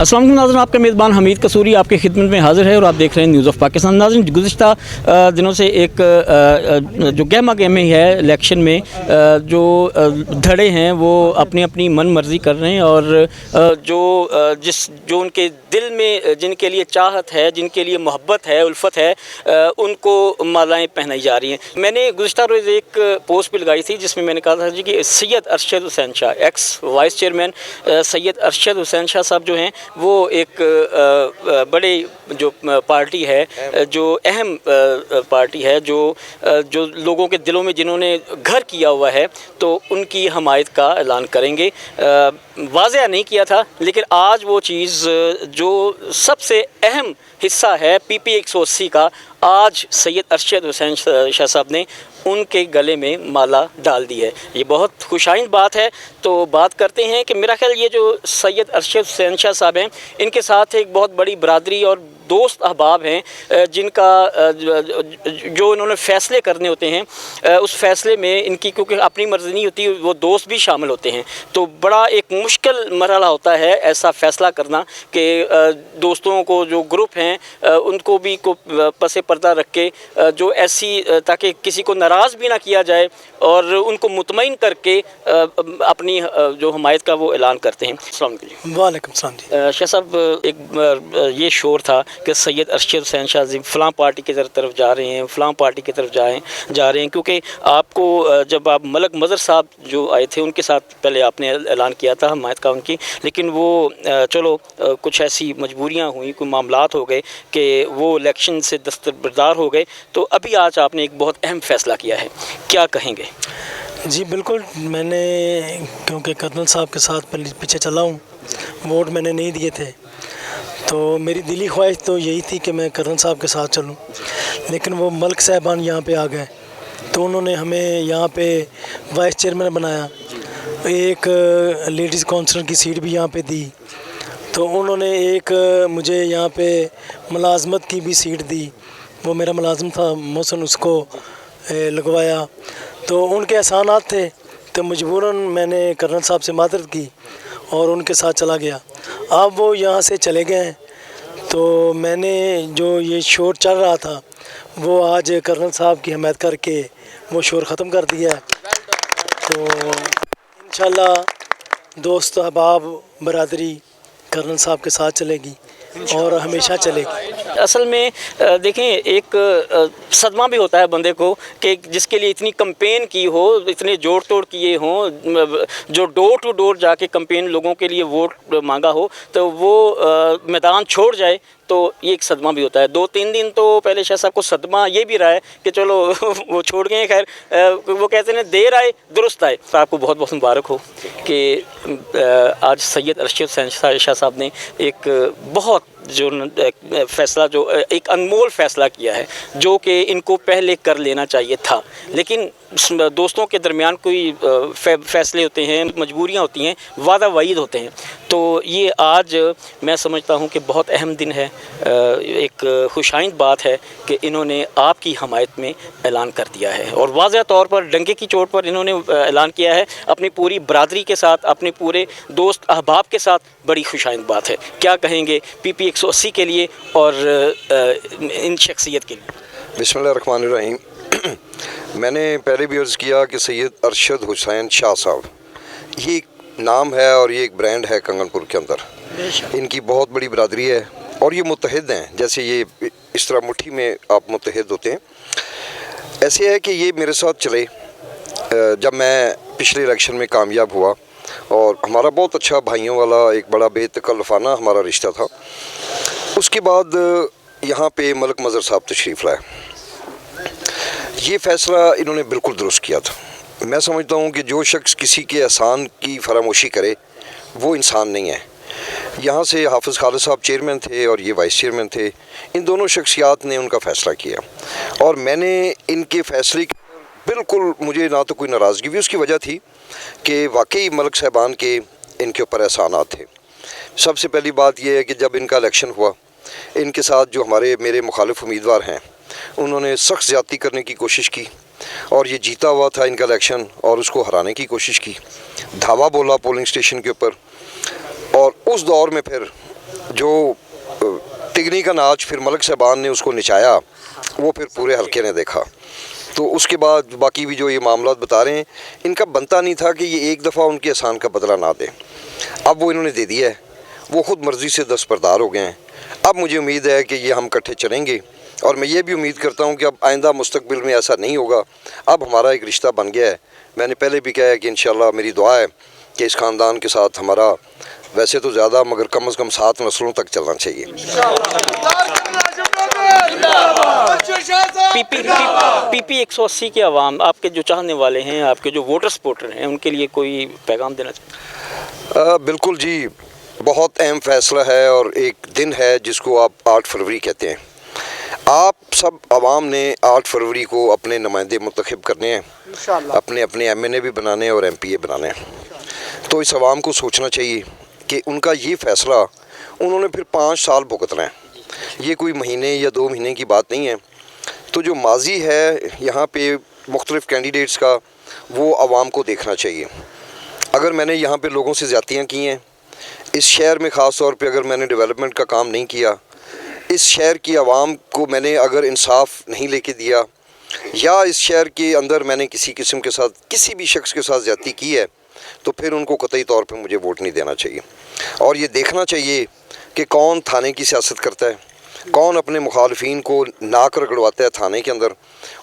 अस्सलाम वालेकुम नाज़रीन, आपका मेज़बान हमीद कसूरी आपकी खिदमत में हाज़िर है और आप देख रहे हैं न्यूज़ ऑफ पाकिस्तान। नाज़रीन, गुज़िश्ता दिनों से एक जो गहमा गहमी है इलेक्शन में, जो धड़े हैं वो अपनी अपनी मन मर्ज़ी कर रहे हैं और जो उनके दिल में जिनके लिए चाहत है, जिनके लिए मोहब्बत है, उल्फत है, उनको मालाएँ पहनाई जा रही हैं। मैंने गुज़िश्ता रोज़ एक पोस्ट भी लगाई थी जिसमें मैंने कहा था जी कि Syed Arshad Hussain Shah, x vice chairman Syed Arshad Hussain Shah साहब जो हैं वो एक बड़े जो पार्टी है, जो अहम पार्टी है, जो लोगों के दिलों में जिन्होंने घर किया हुआ है, तो उनकी हमायत का ऐलान करेंगे। वाज़ेह नहीं किया था, लेकिन आज वो चीज़ जो सबसे अहम हिस्सा है PP 180 का, आज सैयद अरशद हुसैन शाह साहब ने उनके गले में माला डाल दी है। ये बहुत खुशाइंद बात है। तो बात करते हैं कि मेरा ख्याल ये जो सैयद अरशद हुसैन शाह साहब हैं, इनके साथ एक बहुत बड़ी बरादरी और दोस्त अहबाब हैं, जिनका जो इन्होंने फ़ैसले करने होते हैं, उस फ़ैसले में इनकी क्योंकि अपनी मर्ज़ी नहीं होती, वो दोस्त भी शामिल होते हैं। तो बड़ा एक मुश्किल मरहला होता है ऐसा फ़ैसला करना कि दोस्तों को जो ग्रुप हैं उनको भी को पसे पर्दा रख के जो ऐसी, ताकि किसी को नाराज़ भी ना किया जाए और उनको मुतमईन करके अपनी जो हमायत का वो ऐलान करते हैं। अस्सलाम वालेकुम सलाम। शाह साहब, एक ये शोर था कि सैयद अरशद हुसैन शाह जी फ़लाँ पार्टी की तरफ जा रहे हैं, फ़लाँ पार्टी की तरफ जा रहे हैं, क्योंकि आपको जब आप मलक मज़र साहब जो आए थे उनके साथ पहले आपने ऐलान किया था हमायत का उनकी, लेकिन वो चलो कुछ ऐसी मजबूरियाँ हुई, कोई मामलात हो गए कि वो इलेक्शन से दस्तबरदार हो गए। तो अभी आज आपने एक बहुत अहम फ़ैसला किया है, क्या कहेंगे? जी बिल्कुल, मैंने क्योंकि कर्नल साहब के साथ पीछे चला हूँ, वोट मैंने नहीं दिए थे, तो मेरी दिली ख्वाहिश तो यही थी कि मैं कर्नल साहब के साथ चलूं, लेकिन वो मलिक साहबान यहाँ पे आ गए, तो उन्होंने हमें यहाँ पे वाइस चेयरमैन बनाया, एक लेडीज़ काउंसिलर की सीट भी यहाँ पे दी, तो उन्होंने एक मुझे यहाँ पे मुलाजमत की भी सीट दी, वो मेरा मुलाजम था मोहसिन, उसको लगवाया। तो उनके एहसानात थे, तो मजबूरन मैंने कर्नल साहब से मादरत की और उनके साथ चला गया। अब वो यहाँ से चले गए हैं, तो मैंने जो ये शोर चल रहा था वो आज कर्नल साहब की हिमायत करके वो शोर ख़त्म कर दिया है। तो इंशाल्लाह दोस्त अहबाब बरादरी कर्नल साहब के साथ चलेगी और हमेशा चलेगी। असल में देखें, एक सदमा भी होता है बंदे को कि जिसके लिए इतनी कैंपेन की हो, इतने जोड़ तोड़ किए हों, जो डोर टू डोर जाके कैंपेन लोगों के लिए वोट मांगा हो, तो वो मैदान छोड़ जाए, तो ये एक सदमा भी होता है। 2-3 दिन तो पहले शाह साहब को सदमा ये भी रहा है कि चलो वो छोड़ गए। खैर, वो कहते हैं देर आए दुरुस्त आए। तो आपको बहुत बहुत मुबारक हो कि आज सैयद अरशद हुसैन शाह साहब ने एक बहुत जो फ़ैसला, जो एक अनमोल फ़ैसला किया है, जो कि इनको पहले कर लेना चाहिए था, लेकिन दोस्तों के दरमियान कोई फ़ैसले होते हैं, मजबूरियां होती हैं, वादा वईद होते हैं। तो ये आज मैं समझता हूँ कि बहुत अहम दिन है, एक खुशाइंद बात है कि इन्होंने आपकी हमायत में ऐलान कर दिया है और वाज़ह तौर पर डंके की चोट पर इन्होंने ऐलान किया है अपनी पूरी बरादरी के साथ, अपने पूरे दोस्त अहबाब के साथ। बड़ी खुशाइंद बात है। क्या कहेंगे PP 180 के लिए और इन शख्सियत के लिए? बिस्मिल्लाहिर्रहमानिर्रहीम। मैंने पहले भी अर्ज़ किया कि सैयद अरशद हुसैन शाह साहब, ये एक नाम है और ये एक ब्रांड है कंगनपुर के अंदर। इनकी बहुत बड़ी बरादरी है और ये मुत्तहिद हैं, जैसे ये इस तरह मुट्ठी में आप मुत्तहिद होते हैं, ऐसे है कि ये मेरे साथ चले। जब मैं पिछले इलेक्शन में कामयाब हुआ और हमारा बहुत अच्छा भाइयों वाला एक बड़ा बेतकल्लफ़ाना हमारा रिश्ता था, उसके बाद यहाँ पे मलक मज़र साहब तशरीफ़ लाए। ये फ़ैसला इन्होंने बिल्कुल दुरुस्त किया था। मैं समझता हूँ कि जो शख्स किसी के एहसान की फरामोशी करे वो इंसान नहीं है। यहाँ से हाफ़िज़ खालिद साहब चेयरमैन थे और ये वाइस चेयरमैन थे, इन दोनों शख्सियात ने उनका फ़ैसला किया और मैंने इनके फ़ैसले बिल्कुल, मुझे ना तो कोई नाराज़गी हुई, उसकी वजह थी कि वाकई मलिक साहबान के इनके ऊपर एहसानात थे। सबसे पहली बात यह है कि जब इनका इलेक्शन हुआ, इनके साथ जो मेरे मुखालिफ उम्मीदवार हैं, उन्होंने सख्त ज़्यादती करने की कोशिश की और ये जीता हुआ था इनका इलेक्शन और उसको हराने की कोशिश की, धावा बोला पोलिंग स्टेशन के ऊपर। और उस दौर में फिर जो तिगनी का नाच फिर मलिक साहबान ने उसको नचाया, वो फिर पूरे हलके ने देखा। तो उसके बाद बाकी भी जो ये मामला बता रहे हैं, इनका बनता नहीं था कि ये एक दफ़ा उनके एहसान का बदला ना दें। अब वो इन्होंने दे दिया है, वो ख़ुद मर्ज़ी से दस्तबरदार हो गए हैं। अब मुझे उम्मीद है कि ये हम इकट्ठे चलेंगे, और मैं ये भी उम्मीद करता हूँ कि अब आइंदा मुस्तकबिल में ऐसा नहीं होगा। अब हमारा एक रिश्ता बन गया है। मैंने पहले भी कहा है कि इंशाल्लाह मेरी दुआ है कि इस ख़ानदान के साथ हमारा वैसे तो ज़्यादा मगर कम अज़ कम 7 नस्लों तक चलना चाहिए। पीपी 180 के अवाम, आपके जो चाहने वाले हैं, आपके जो वोटर हैं, उनके लिए कोई पैगाम देना चाहिए? बिल्कुल जी, बहुत अहम फ़ैसला है और एक दिन है जिसको आप 8 फरवरी कहते हैं। आप सब आवाम ने 8 फरवरी को अपने नुमाइंदे मुंतखब करने हैं, अपने अपने MNA भी बनाने हैं और MPA बनाने हैं। तो इस आवाम को सोचना चाहिए कि उनका ये फ़ैसला उन्होंने फिर 5 साल भुगतना है। ये कोई महीने या 2 महीने की बात नहीं है। तो जो माजी है यहाँ पे मुख्तलिफ़ कैंडिडेट्स का, वो आवाम को देखना चाहिए। अगर मैंने यहाँ पे लोगों से ज़्यादतियाँ की हैं, इस शहर में ख़ास तौर पे अगर मैंने डेवलपमेंट का काम नहीं किया, इस शहर की आवाम को मैंने अगर इंसाफ नहीं लेके दिया, या इस शहर के अंदर मैंने किसी किस्म के साथ किसी भी शख्स के साथ ज़्यादती की है, तो फिर उनको कतई तौर पे मुझे वोट नहीं देना चाहिए। और ये देखना चाहिए कि कौन थाने की सियासत करता है, कौन अपने मुखालफिन को नाक रगड़वाता है थाने के अंदर,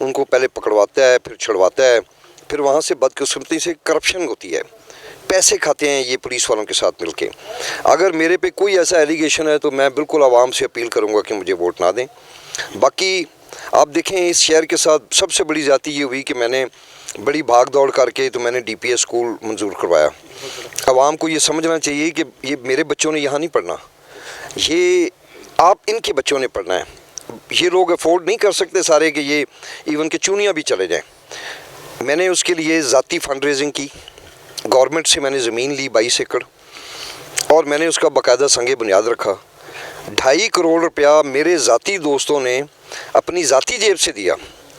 उनको पहले पकड़वाता है फिर छुड़वाता है, फिर वहाँ से बदकिस्मती से करप्शन होती है, पैसे खाते हैं ये पुलिस वालों के साथ मिलके। अगर मेरे पे कोई ऐसा एलिगेशन है तो मैं बिल्कुल आवाम से अपील करूँगा कि मुझे वोट ना दें। बाकी आप देखें, इस शहर के साथ सबसे बड़ी ज़्यादती ये हुई कि मैंने बड़ी भाग दौड़ करके तो मैंने DPS स्कूल मंजूर करवाया। आवाम को ये समझना चाहिए कि ये मेरे बच्चों ने यहाँ नहीं पढ़ना, ये आप इनके बच्चों ने पढ़ना है। ये लोग अफोर्ड नहीं कर सकते सारे कि ये इवन के चूनियाँ भी चले जाएं। मैंने उसके लिए ज़ाती फंड रेजिंग की, गवर्नमेंट से मैंने ज़मीन ली 22 एकड़, और मैंने उसका बाकायदा संगे बुनियाद रखा। 2.5 करोड़ रुपया मेरे ज़ाती दोस्तों ने अपनी ज़ाती जेब से दिया,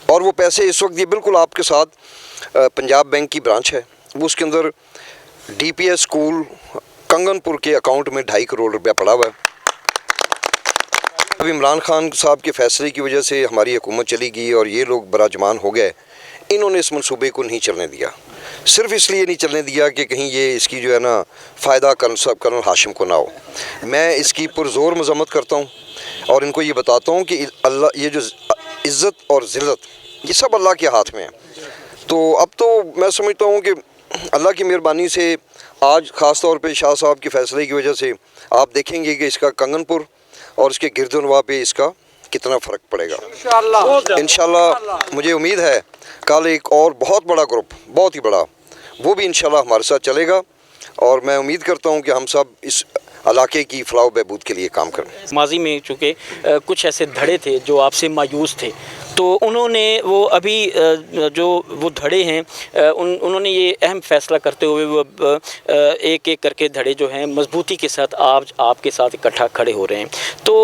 और वो पैसे इस वक्त ये बिल्कुल आपके साथ पंजाब बैंक की ब्रांच है, वो उसके अंदर DPS स्कूल कंगनपुर के अकाउंट में 2.5 करोड़ रुपया पड़ा हुआ है। अब इमरान खान साहब के फ़ैसले की वजह से हमारी हुकूमत चली गई और ये लोग बराजमान हो गए। इन्होंने इस मंसूबे को नहीं चलने दिया, सिर्फ इसलिए नहीं चलने दिया कि कहीं ये इसकी जो है ना फ़ायदा कर्नल हाशिम को ना हो। मैं इसकी पुरज़ोर मज़म्मत करता हूँ और इनको ये बताता हूँ कि अल्लाह, ये जो इज़्ज़त और ज़िल्लत ये सब अल्लाह के हाथ में है। तो अब तो मैं समझता हूँ कि अल्लाह की मेहरबानी से आज ख़ास तौर पे शाह साहब के फ़ैसले की वजह से आप देखेंगे कि इसका कंगनपुर और इसके गिरदनवा पे इसका कितना फ़र्क पड़ेगा इंशाल्लाह। मुझे उम्मीद है कल एक और बहुत बड़ा ग्रुप, बहुत ही बड़ा, वो भी इंशाल्लाह हमारे साथ चलेगा, और मैं उम्मीद करता हूँ कि हम सब इस इलाके की फलाह बहबूद के लिए काम करें। माजी में चूँकि कुछ ऐसे धड़े थे जो आपसे मायूस थे, तो उन्होंने वो अभी जो वो धड़े हैं उन्होंने ये अहम फ़ैसला करते हुए वो एक एक करके धड़े जो हैं मजबूती के साथ आपके साथ इकट्ठा खड़े हो रहे हैं। तो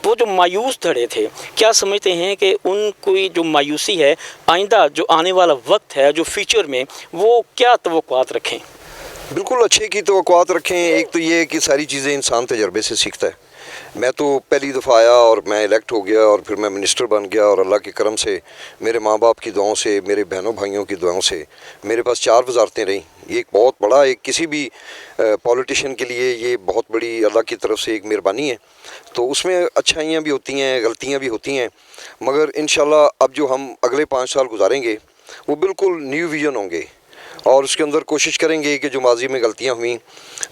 वो जो मायूस धड़े थे, क्या समझते हैं कि उनकी जो मायूसी है, आइंदा जो आने वाला वक्त है, जो फ्यूचर में, वो क्या तवक्कुआत रखें? बिल्कुल अच्छे की तवक्कुआत रखें। एक तो ये है कि सारी चीज़ें इंसान तजर्बे से सीखता है। मैं तो पहली दफ़ा आया और मैं इलेक्ट हो गया और फिर मैं मिनिस्टर बन गया, और अल्लाह के करम से, मेरे माँ बाप की दुआओं से, मेरे बहनों भाइयों की दुआओं से मेरे पास 4 वज़ारतें रहीं। ये एक बहुत बड़ा, एक किसी भी पॉलिटिशियन के लिए ये बहुत बड़ी अल्लाह की तरफ से एक मेहरबानी है। तो उसमें अच्छाइयाँ भी होती हैं, गलतियाँ भी होती हैं, मगर इंशाल्लाह अब जो हम अगले 5 साल गुजारेंगे वो बिल्कुल न्यू विजन होंगे, और उसके अंदर कोशिश करेंगे कि जो माजी में गलतियाँ हुई,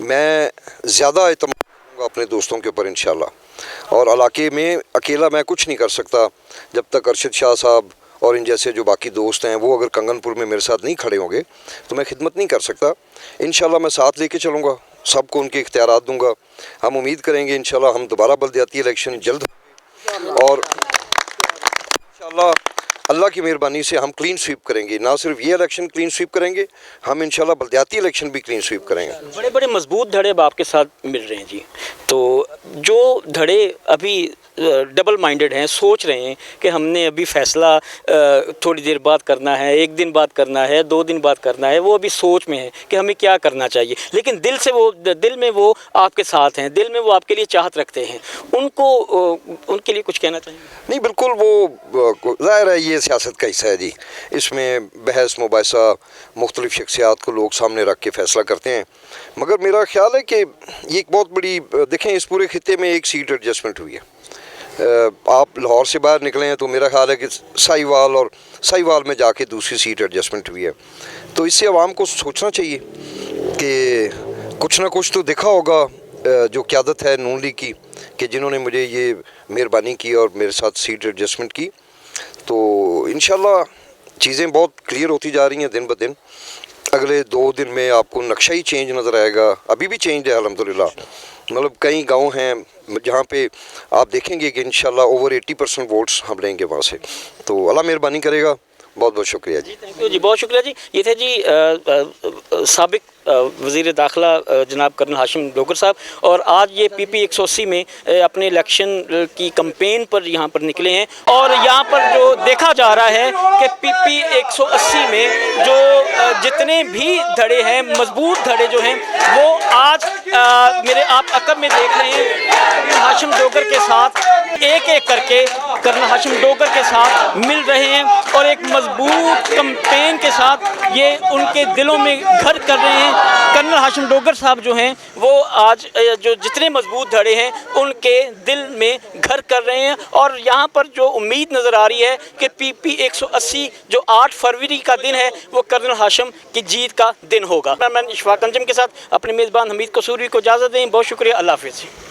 मैं ज़्यादा एतमाद करूँगा अपने दोस्तों के ऊपर इंशाल्लाह। और इलाके में अकेला मैं कुछ नहीं कर सकता जब तक अरशद शाह साहब और इन जैसे जो बाकी दोस्त हैं वो अगर कंगनपुर में मेरे साथ नहीं खड़े होंगे तो मैं खिदमत नहीं कर सकता। इंशाल्लाह मैं साथ लेके चलूँगा, सबको उनके इख्तियारात दूँगा। हम उम्मीद करेंगे इंशाल्लाह हम दोबारा बल्दियाती इलेक्शन जल्द होंगे, और इंशाल्लाह अल्लाह की मेहरबानी से हम क्लीन स्वीप करेंगे। ना सिर्फ ये इलेक्शन क्लीन स्वीप करेंगे, हम इंशाल्लाह बल्दियाती इलेक्शन भी क्लीन स्वीप करेंगे। बड़े बड़े मजबूत धड़े अब आपके साथ मिल रहे हैं जी, तो जो धड़े अभी डबल माइंडेड हैं, सोच रहे हैं कि हमने अभी फ़ैसला थोड़ी देर बाद करना है, एक दिन बाद करना है, 2 दिन बाद करना है, वो अभी सोच में है कि हमें क्या करना चाहिए, लेकिन दिल में वो आपके साथ हैं, दिल में वो आपके लिए चाहत रखते हैं, उनको उनके लिए कुछ कहना चाहिए? नहीं, बिल्कुल, वो ज़ाहिर है ये सियासत का हिस्सा है जी। इसमें बहस मुबाहिसा मुख्तलिफ शख्सियात को लोग सामने रख के फ़ैसला करते हैं, मगर मेरा ख्याल है कि ये एक बहुत बड़ी, देखें इस पूरे खित्ते में एक सीट एडजस्टमेंट हुई है। आप लाहौर से बाहर निकले हैं तो मेरा ख्याल है कि साहिवाल में जाके दूसरी सीट एडजस्टमेंट हुई है। तो इससे आवाम को सोचना चाहिए कि कुछ ना कुछ तो दिखा होगा जो क़यादत है नून लीग की, कि जिन्होंने मुझे ये मेहरबानी की और मेरे साथ सीट एडजस्टमेंट की। तो इंशाल्लाह चीज़ें बहुत क्लियर होती जा रही हैं दिन ब दिन। अगले 2 दिन में आपको नक्शा ही चेंज नज़र आएगा। अभी भी चेंज है अल्हम्दुलिल्लाह, मतलब कई गांव हैं जहाँ पे आप देखेंगे कि इंशाल्लाह ओवर 80% वोट्स हम लेंगे वहाँ से। तो अल्लाह मेहरबानी करेगा। बहुत बहुत शुक्रिया जी। थैंक यू जी, बहुत शुक्रिया जी। ये थे जी साबिक वज़ीर दाखिला जनाब कर्नल हाशिम डोगर साहब, और आज ये PP 180 में अपने इलेक्शन की कैंपेन पर यहाँ पर निकले हैं। और यहाँ पर जो देखा जा रहा है कि PP 180 में जो जितने भी धड़े हैं, मजबूत धड़े जो हैं, वो आज मेरे आप अकब में देख रहे हैं हाशिम डोगर के साथ एक एक करके कर्नल हाशिम डोगर के साथ मिल रहे हैं और एक मजबूत कैंपेन के साथ ये उनके दिलों में घर कर रहे हैं। कर्नल हाशिम डोगर साहब जो हैं वो आज जो जितने मजबूत धड़े हैं उनके दिल में घर कर रहे हैं। और यहाँ पर जो उम्मीद नज़र आ रही है कि PP 180 जो 8 फरवरी का दिन है वो कर्नल हाशिम की जीत का दिन होगा। मैं इशफाक अंजम के साथ अपने मेज़बान हमीद कसूरी को इजाज़त दें। बहुत शुक्रिया, अल्लाह हाफ़िज़।